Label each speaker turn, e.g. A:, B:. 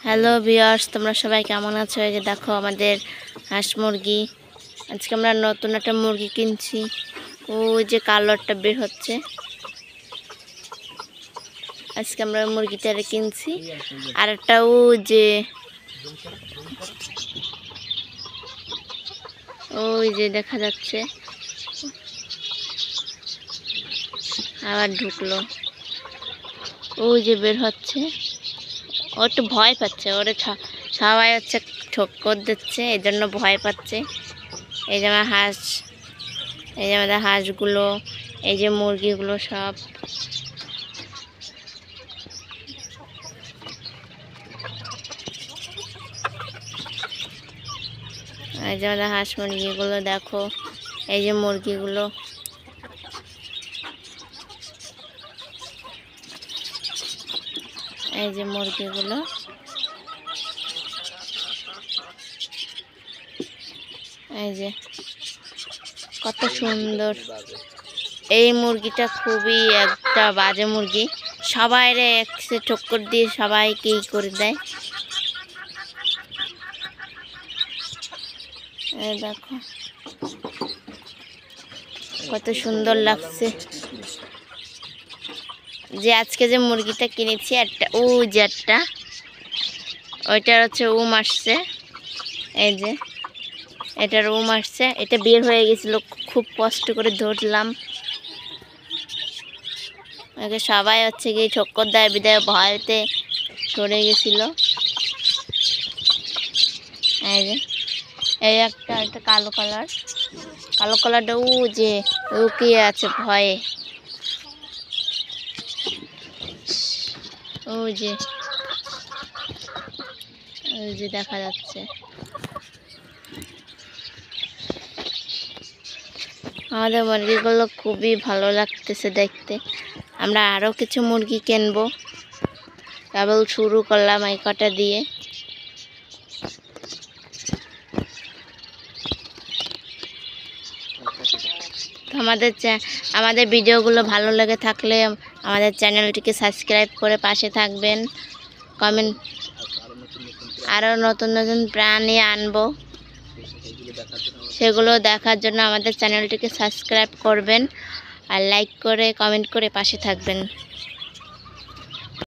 A: Hello viewers, তোমরা সবাই কেমন আছো? এই যে দেখো আমাদের হাঁস মুরগি। আজকে আমরা নতুন একটা মুরগি কিনছি। ওই যে কালারটা বের হচ্ছে। আজকে আমরা মুরগিটা কিনছি। আর একটা ওই যে দেখা যাচ্ছে, আবার ঢুকলো। ওই যে বের হচ্ছে। ও একটু ভয় পাচ্ছে, ওরে সবাই হচ্ছে ঠক্কর দিচ্ছে, এই জন্য ভয় পাচ্ছে। এই যে আমার হাঁস, এই যে আমাদের হাঁসগুলো, এই যে মুরগিগুলো সব। এই যে আমাদের হাঁস মুরগিগুলো দেখো, এই যে মুরগিগুলো। এই যে মুরগিগুলো, এই যে কত সুন্দর। এই মুরগিটা খুবই একটা বাজে মুরগি, সবাইরে একসে ঠক্কর দিয়ে সবাইকে করে দেয়। এই দেখো কত সুন্দর লাগছে। যে আজকে যে মুরগিটা কিনেছি একটা, যে একটা ওইটার হচ্ছে আসছে। এই যে এটার আসছে, এটা বের হয়ে গেছিল, খুব কষ্ট করে ধরলাম। সবাই হচ্ছে গিয়ে ঠক্কর দেয় বিদায় ভয়তে সরে গেছিল। এই যে এই একটা কালো কালারটা যে লুকিয়ে আছে ভয়ে। ওই যে দেখা যাচ্ছে। আমাদের মুরগিগুলো খুবই ভালো লাগতেছে দেখতে। আমরা আরও কিছু মুরগি কিনবো, কেবল শুরু করলাম এই কটা দিয়ে। আমাদের ভিডিওগুলো ভালো লেগে থাকলে আমাদের চ্যানেলটিকে সাবস্ক্রাইব করে পাশে থাকবেন। কমেন্ট, আরও নতুন নতুন প্রাণী আনবো, সেগুলো দেখার জন্য আমাদের চ্যানেলটিকে সাবস্ক্রাইব করবেন আর লাইক করে কমেন্ট করে পাশে থাকবেন।